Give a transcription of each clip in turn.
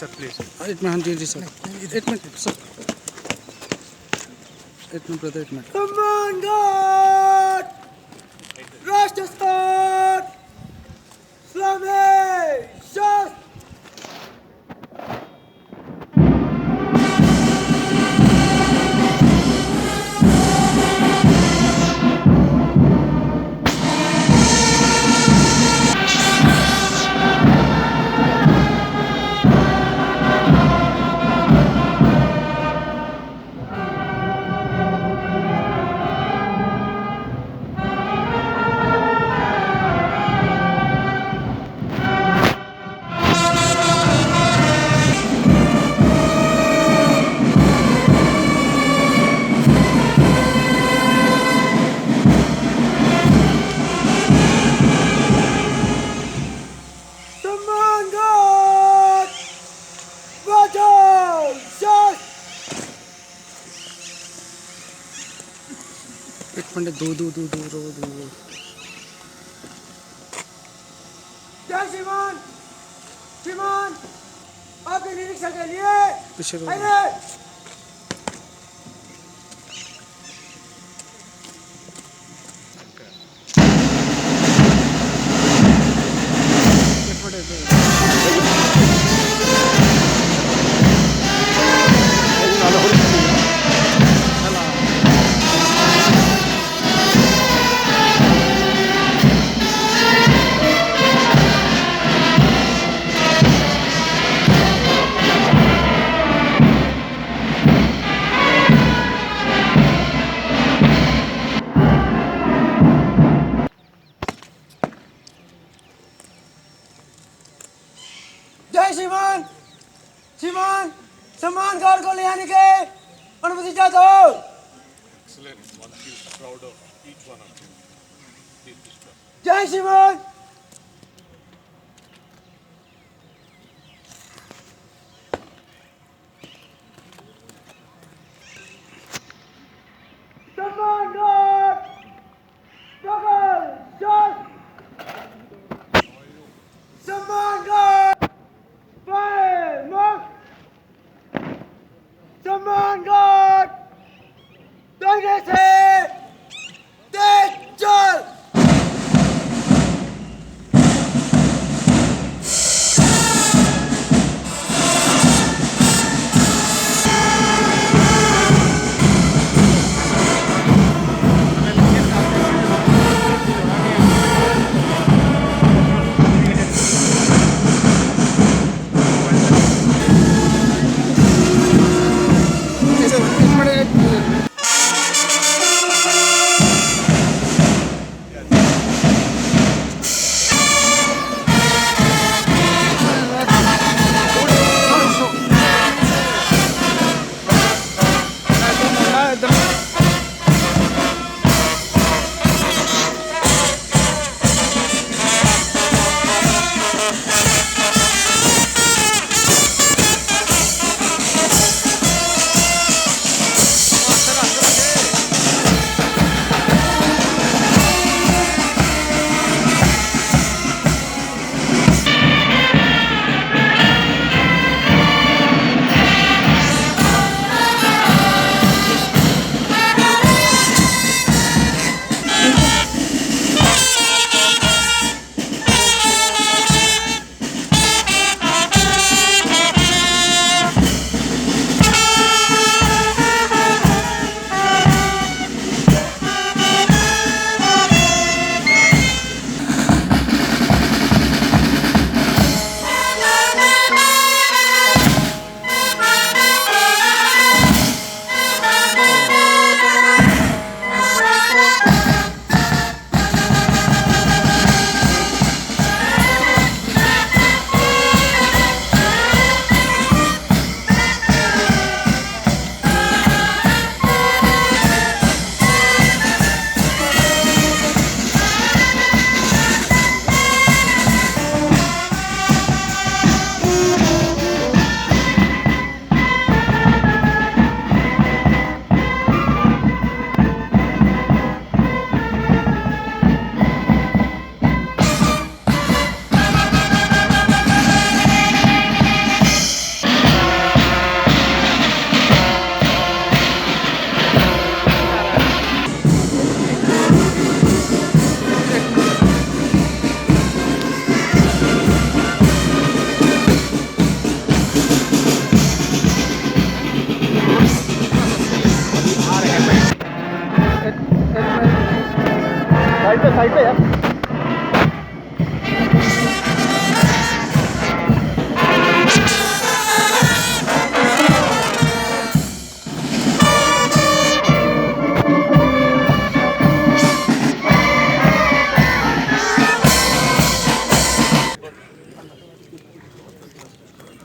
Sir please 8 minute जी sir 8 minute sir 8 minute brother 8 minute सम्मान घाट राष्ट्रस्थान श्रमेश सम्मान घाट बचाओ एक मिनट दो जय श्रीमान श्रीमान आपके निरीक्षण के लिए पीछे रो अरे जय श्रीमान श्रीमान सम्मान घाट को ले आने के अनुमति चाहता हूँ excellent one is proud of each one of you please discuss जय श्रीमान सम्मान घाट बगल शॉट सम्मान घाट बाएं मुख सम्मान घाट दाहिने से तेज चल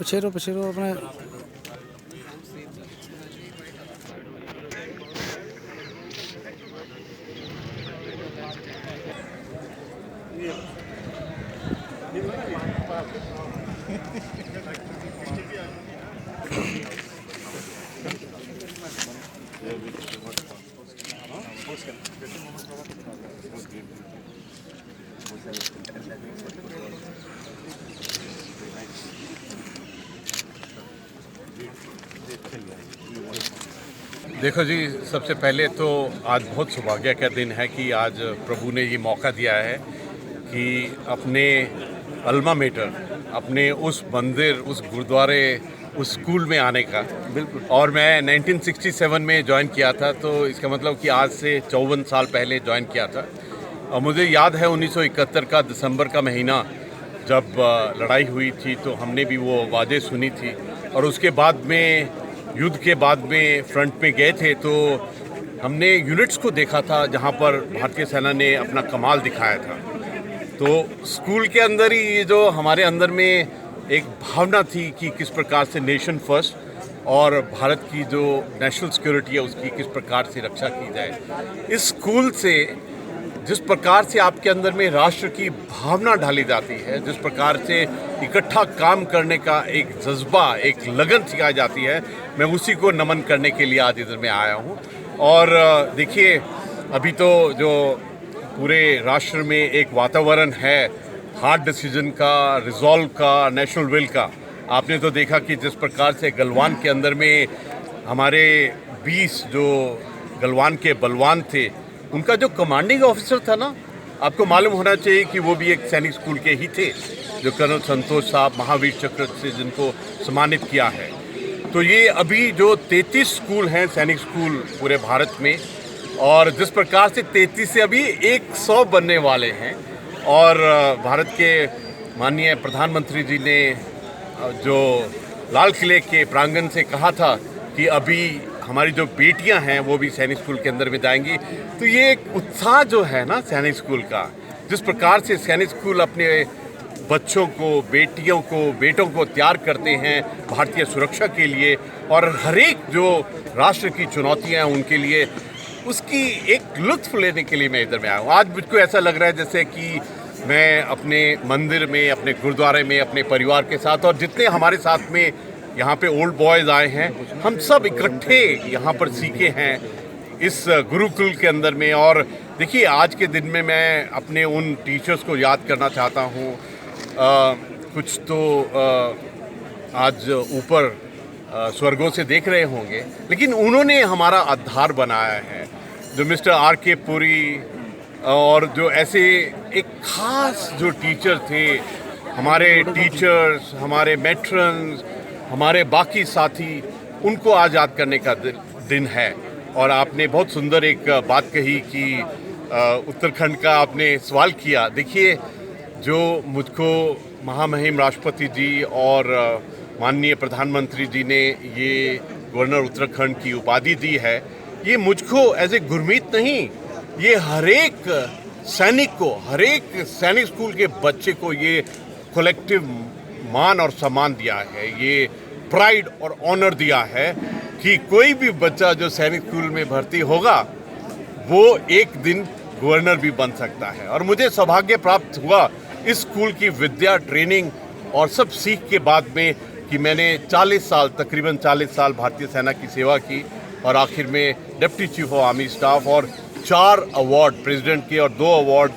पीछे रहो अपने। देखो जी, सबसे पहले तो आज बहुत सौभाग्य का दिन है कि आज प्रभु ने ये मौका दिया है कि अपने अल्मा मेटर, अपने उस मंदिर, उस गुरुद्वारे, उस स्कूल में आने का। बिल्कुल। और मैं 1967 में ज्वाइन किया था, तो इसका मतलब कि आज से 54 साल पहले ज्वाइन किया था। और मुझे याद है 1971 का दिसंबर का महीना जब लड़ाई हुई थी, तो हमने भी वो आवाज़ें सुनी थी। और उसके बाद में युद्ध के बाद में फ्रंट में गए थे, तो हमने यूनिट्स को देखा था जहाँ पर भारतीय सेना ने अपना कमाल दिखाया था। तो स्कूल के अंदर ही ये जो हमारे अंदर में एक भावना थी कि किस प्रकार से नेशन फर्स्ट और भारत की जो नेशनल सिक्योरिटी है उसकी किस प्रकार से रक्षा की जाए। इस स्कूल से जिस प्रकार से आपके अंदर में राष्ट्र की भावना ढाली जाती है, जिस प्रकार से इकट्ठा काम करने का एक जज्बा, एक लगन सिखाई जाती है, मैं उसी को नमन करने के लिए आज इधर में आया हूँ। और देखिए, अभी तो जो पूरे राष्ट्र में एक वातावरण है हार्ड डिसीजन का, रिजॉल्व का, नेशनल विल का। आपने तो देखा कि जिस प्रकार से गलवान के अंदर में हमारे 20 जो गलवान के बलवान थे, उनका जो कमांडिंग ऑफिसर था ना, आपको मालूम होना चाहिए कि वो भी एक सैनिक स्कूल के ही थे, जो कर्नल संतोष साहब महावीर चक्र से जिनको सम्मानित किया है। तो ये अभी जो 33 स्कूल हैं सैनिक स्कूल पूरे भारत में, और जिस प्रकार से 33 से अभी 100 बनने वाले हैं। और भारत के माननीय प्रधानमंत्री जी ने जो लाल किले के प्रांगण से कहा था कि अभी हमारी जो बेटियां हैं वो भी सैनिक स्कूल के अंदर में जाएंगी। तो ये एक उत्साह जो है ना सैनिक स्कूल का, जिस प्रकार से सैनिक स्कूल अपने बच्चों को, बेटियों को, बेटों को तैयार करते हैं भारतीय सुरक्षा के लिए, और हर एक जो राष्ट्र की चुनौतियां हैं उनके लिए, उसकी एक लुत्फ लेने के लिए मैं इधर में आया हूँ। आज मुझको ऐसा लग रहा है जैसे कि मैं अपने मंदिर में, अपने गुरुद्वारे में, अपने परिवार के साथ, और जितने हमारे साथ में यहाँ पे ओल्ड बॉयज़ आए हैं, हम सब इकट्ठे यहाँ पर सीखे हैं इस गुरुकुल के अंदर में। और देखिए, आज के दिन में मैं अपने उन टीचर्स को याद करना चाहता हूँ। कुछ तो आज ऊपर स्वर्गों से देख रहे होंगे, लेकिन उन्होंने हमारा आधार बनाया है, जो मिस्टर R.K. पुरी, और जो ऐसे एक खास जो टीचर थे, हमारे टीचर्स, हमारे मेट्रन्स, हमारे बाकी साथी, उनको आज याद करने का दिन है। और आपने बहुत सुंदर एक बात कही कि उत्तराखंड का आपने सवाल किया। देखिए, जो मुझको महामहिम राष्ट्रपति जी और माननीय प्रधानमंत्री जी ने ये गवर्नर उत्तराखंड की उपाधि दी है, ये मुझको एज ए गुरमीत नहीं, ये हर एक सैनिक को, हर एक सैनिक स्कूल के बच्चे को ये कलेक्टिव मान और सम्मान दिया है, ये प्राइड और ऑनर दिया है कि कोई भी बच्चा जो सैनिक स्कूल में भर्ती होगा वो एक दिन गवर्नर भी बन सकता है। और मुझे सौभाग्य प्राप्त हुआ इस स्कूल की विद्या, ट्रेनिंग और सब सीख के बाद में कि मैंने 40 साल, तकरीबन 40 साल भारतीय सेना की सेवा की, और आखिर में deputy chief of army staff, और 4 अवार्ड प्रेसिडेंट के और 2 अवार्ड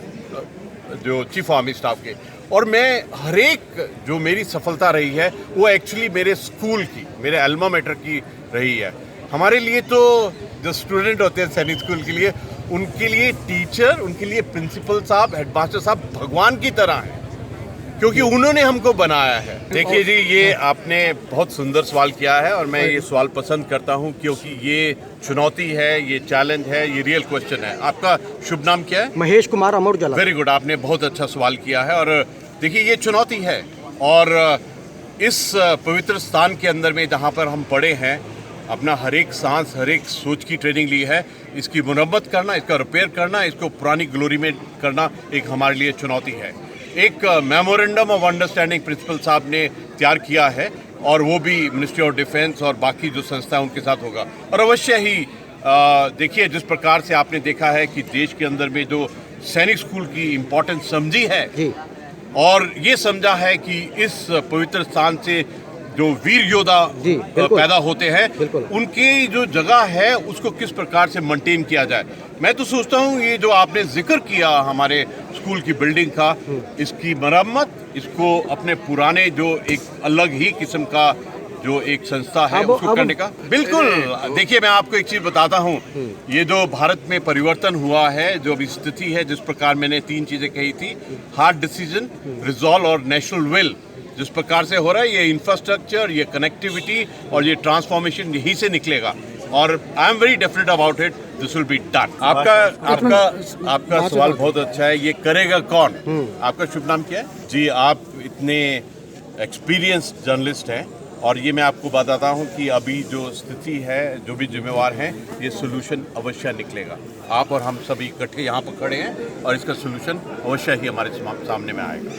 जो चीफ ऑफ आर्मी स्टाफ के। और मैं हर एक जो मेरी सफलता रही है वो एक्चुअली मेरे स्कूल की, मेरे अल्मा मैटर की रही है। हमारे लिए तो जो स्टूडेंट होते हैं सैनिक स्कूल के लिए, उनके लिए टीचर, उनके लिए प्रिंसिपल साहब, हेडमास्टर साहब भगवान की तरह हैं, क्योंकि उन्होंने हमको बनाया है। देखिए जी, ये आपने बहुत सुंदर सवाल किया है, और मैं ये सवाल पसंद करता हूँ क्योंकि ये चुनौती है, ये चैलेंज है, ये रियल क्वेश्चन है। आपका शुभ नाम क्या है? महेश कुमार, अमर उजाला। वेरी गुड, आपने बहुत अच्छा सवाल किया है। और देखिए, ये चुनौती है, और इस पवित्र स्थान के अंदर में जहाँ पर हम पड़े हैं, अपना हर एक सांस, हर एक सोच की ट्रेनिंग ली है। इसकी मुरम्मत करना, इसका रिपेयर करना, इसको पुरानी ग्लोरी में करना एक हमारे लिए चुनौती है। एक मेमोरेंडम ऑफ अंडरस्टैंडिंग प्रिंसिपल साहब ने तैयार किया है और वो भी मिनिस्ट्री ऑफ डिफेंस और बाकी जो संस्था है उनके साथ होगा। और अवश्य ही देखिए, जिस प्रकार से आपने देखा है कि देश के अंदर में जो सैनिक स्कूल की इम्पोर्टेंस समझी है और ये समझा है कि इस पवित्र स्थान से जो वीर योद्धा पैदा होते हैं उनकी जो जगह है उसको किस प्रकार से मेंटेन किया जाए। मैं तो सोचता हूँ ये जो आपने जिक्र किया हमारे स्कूल की बिल्डिंग का, इसकी मरम्मत, इसको अपने पुराने जो एक अलग ही किस्म का जो एक संस्था है उसको करने का बिल्कुल। देखिए, मैं आपको एक चीज बताता हूँ, ये जो भारत में परिवर्तन हुआ है, जो अभी स्थिति है, जिस प्रकार मैंने 3 चीजें कही थी, हार्ड डिसीजन, रिजॉल्व और नेशनल विल, जिस प्रकार से हो रहा है, ये इंफ्रास्ट्रक्चर, ये कनेक्टिविटी और ये ट्रांसफॉर्मेशन यहीं से निकलेगा और I am very definite about it, this will be done. आपका सवाल बहुत अच्छा है, ये करेगा कौन? आपका शुभ नाम क्या है? जी, आप इतने एक्सपीरियंस जर्नलिस्ट हैं और ये मैं आपको बताता हूँ कि अभी जो स्थिति है, जो भी जिम्मेवार हैं, ये सोल्यूशन अवश्य निकलेगा। आप और हम सभी इकट्ठे यहाँ पर खड़े हैं और इसका सोल्यूशन अवश्य ही हमारे सामने में आएगा।